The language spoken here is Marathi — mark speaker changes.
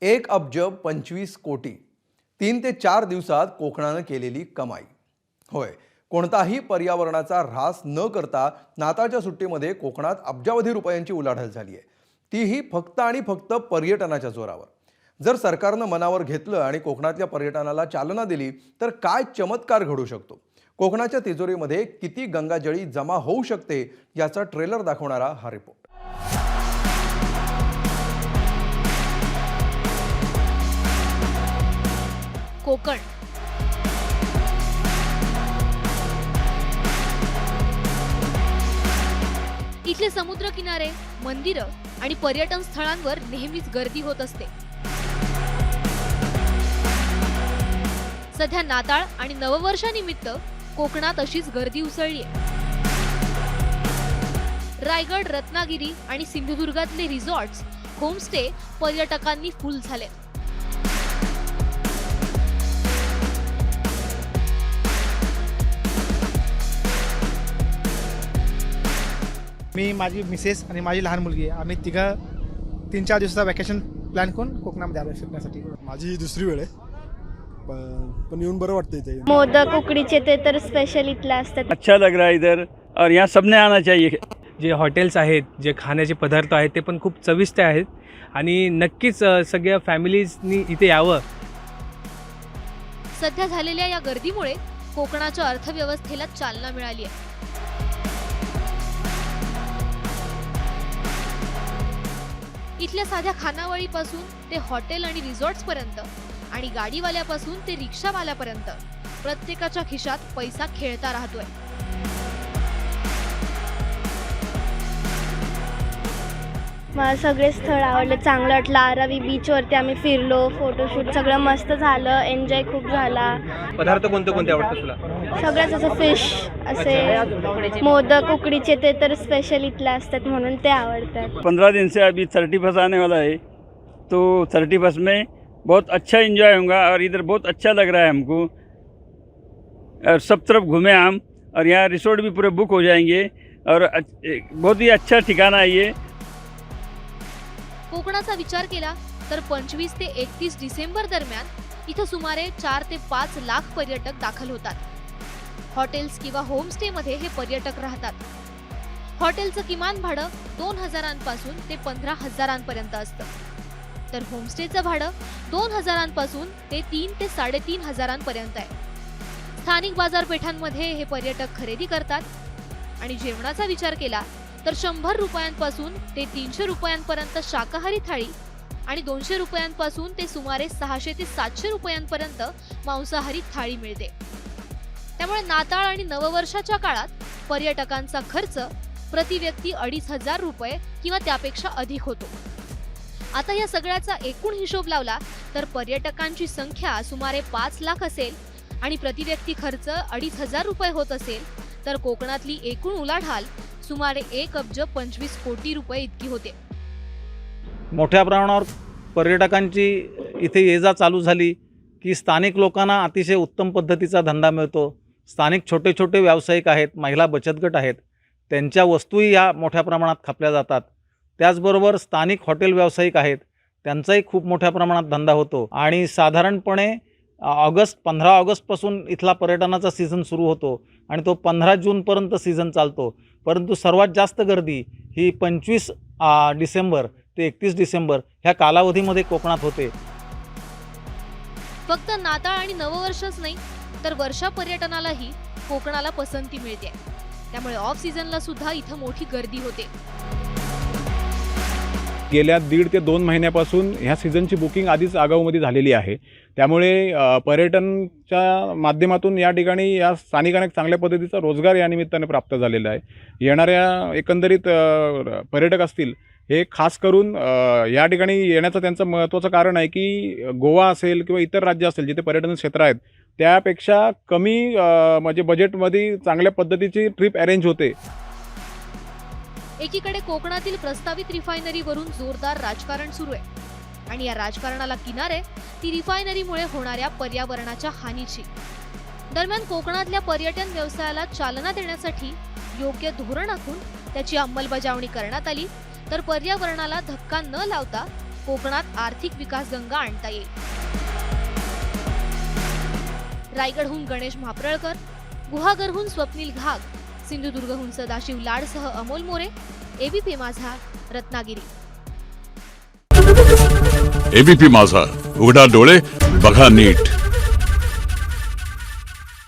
Speaker 1: 1,25,00,00,000 3 ते 4 दिवसात कोकणानं केलेली कमाई। होय, कोणताही पर्यावरणाचा ऱ्हास न करता नाताळच्या सुट्टीमध्ये कोकणात अब्जावधी रुपयांची उलाढाल झाली आहे, तीही फक्त आणि फक्त पर्यटनाच्या जोरावर। जर सरकारनं मनावर घेतलं आणि कोकणातल्या पर्यटनाला चालना दिली तर काय चमत्कार घडू शकतो। कोकणाच्या तिजोरीमध्ये किती गंगाजळी जमा होऊ शकते याचा ट्रेलर दाखवणारा हा रिपोर्ट।
Speaker 2: कोकण इथले समुद्र किनारे, मंदिरं आणि पर्यटन स्थळांवर नेहमीच गर्दी होत असते। सध्या नाताळ आणि नववर्षानिमित्त कोकणात अशीच गर्दी उसळली आहे। रायगड, रत्नागिरी आणि सिंधुदुर्गातले रिसॉर्ट्स, होमस्टे पर्यटकांनी फुल झाले।
Speaker 3: मी, माझी मिसेस आणि माझी लहान मुलगी आम्ही तिघं 3-4 दिवसाचा वॅकेशन प्लॅन करून कोकणामध्ये आलो फिरण्यासाठी।
Speaker 4: माझी ही दुसरी वेळ आहे, पण येऊन बरं वाटतं इथे।
Speaker 5: मोदक उकडीचे ते तर स्पेशल इथले असतात।
Speaker 6: अच्छा लग रहा है इधर और यहाँ सबने आना चाहिए।
Speaker 7: जे हॉटेल्स आहेत, जे खाण्याचे पदार्थ आहेत ते पण खूप चविष्ट आहेत आणि नक्कीच सगळ्या फॅमिलीजनी इथे यावं।
Speaker 2: सध्या झालेल्या या गर्दीमुळे कोकणाच्या अर्थव्यवस्थेला चालना मिळाली आहे। इथल्या साध्या खानावळीपासून ते हॉटेल आणि रिसॉर्ट्स पर्यंत आणि गाडीवाल्यापासून ते रिक्षावाल्यापर्यंत प्रत्येकाच्या खिशात पैसा खेळता राहतोय।
Speaker 5: मला सगळे स्थळ आवडले, चांगलं वाटलं। आरावी बीचवरती आम्ही फिरलो, फोटोशूट सगळं मस्त झालं, एन्जॉय खूप झाला।
Speaker 7: पदार्थ कोणते कोणते आवडतात तुला?
Speaker 5: सगळ्याच असं फिश, असे मोदक उकडीचे ते तर स्पेशल इथले असतात म्हणून ते आवडतात।
Speaker 6: 15 दिन से अभी 31 आने वाला है, तो 31 में बहुत अच्छा एंजॉय होगा और इधर बहुत अच्छा लग रहा है हमको। और सब तरफ घूमे हम और यहाँ रिसोर्ट भी पूरे बुक हो जाएंगे और बहुत ही अच्छा ठिकाना है ये।
Speaker 2: कोकणाचा विचार केला तर 25 ते 31 डिसेंबर दरम्यान इथं सुमारे 4 ते 5 लाख पर्यटक दाखल होतात। हॉटेल्स किंवा होमस्टे मध्ये हे पर्यटक राहतात। हॉटेलचं किमान भाडं 2,000 पासून ते 15,000 पर्यंत असतं, तर होमस्टेचं भाडं 2,000 पासून ते 3 ते 3,500 पर्यंत आहे। स्थानिक बाजारपेठांमध्ये हे पर्यटक खरेदी करतात आणि जेवणाचा विचार केला तर 100 रुपयांपासून ते 300 रुपयांपर्यंत शाकाहारी थाळी आणि 200 रुपयांपासून ते सुमारे 600 ते 700 रुपयांपर्यंत मांसाहारी थाळी मिळते। त्यामुळे नाताळ आणि नववर्षाच्या काळात पर्यटकांचा खर्च प्रति व्यक्ती 2,500 रुपये किंवा त्यापेक्षा अधिक होतो। आता या सगळ्याचा एकूण हिशोब लावला तर पर्यटकांची संख्या सुमारे 5 लाख असेल आणि प्रति व्यक्ती खर्च 2,500 रुपये होत असेल तर कोकणातली एकूण उलाढाल सुमारे 1,25,00,00,000 रुपये इतकी होते।
Speaker 8: मोठ्या प्रमाणावर पर्यटकांची इथे ये-जा चालू झाली की स्थानिक लोकांना अतिशय उत्तम पद्धतीचा धंदा मिळतो। स्थानिक छोटे छोटे व्यावसायिक आहेत, महिला बचत गट आहेत, त्यांच्या वस्तूही या मोठ्या प्रमाणात खपल्या जातात। त्याचबरोबर स्थानिक हॉटेल व्यावसायिक आहेत, त्यांचाही खूप मोठ्या प्रमाणात धंदा होतो आणि साधारणपणे 15 ऑगस्टपासून इथला पर्यटनाचा सीझन सुरू होतो आणि तो 15 जूनपर्यंत सीझन चालतो। परंतु सर्वात जास्त गर्दी ही 25 डिसेंबर ते 31 डिसेंबर ह्या कालावधीमध्ये कोकणात होते।
Speaker 2: फक्त नाताळ आणि नववर्षच नाही तर वर्षा पर्यटनालाही कोकणाला पसंती मिळते, त्यामुळे ऑफ सीझनला सुद्धा इथं मोठी गर्दी होते।
Speaker 9: गेल्या 1.5 ते 2 महिन्यापासून ह्या सीझनची बुकिंग आधीच आगाऊमध्ये झालेली आहे, त्यामुळे पर्यटनच्या माध्यमातून या ठिकाणी या स्थानिकांना एक चांगल्या पद्धतीचा रोजगार या निमित्ताने प्राप्त झालेला आहे। येणाऱ्या एकंदरीत पर्यटक असतील हे खास करून या ठिकाणी येण्याचं त्यांचं महत्त्वाचं कारण आहे की गोवा असेल किंवा इतर राज्य असेल जिथे पर्यटन क्षेत्र आहेत त्यापेक्षा कमी म्हणजे बजेटमध्ये चांगल्या पद्धतीची ट्रिप अरेंज होते।
Speaker 2: एकीकडे कोकणातील प्रस्तावित रिफायनरीवरून जोरदार राजकारण सुरू आहे आणि या राजकारणाला किनार आहे ती रिफायनरीमुळे होणाऱ्या पर्यावरणाच्या हानीची। दरम्यान कोकणातल्या पर्यटन व्यवसायाला चालना देण्यासाठी योग्य धोरण आखून त्याची अंमलबजावणी करण्यात आली तर पर्यावरणाला धक्का न लावता कोकणात आर्थिक विकास गंगा आणता येईल. रायगडहून गणेश म्हाप्रळकर, गुहागरहून स्वप्नील घाग, सिंधुदुर्गहून सदाशिव लाडसह अमोल मोरे, एबीपी माझा, रत्नागिरी.
Speaker 10: एबीपी माझा, उघडा डोळे बघा नीट.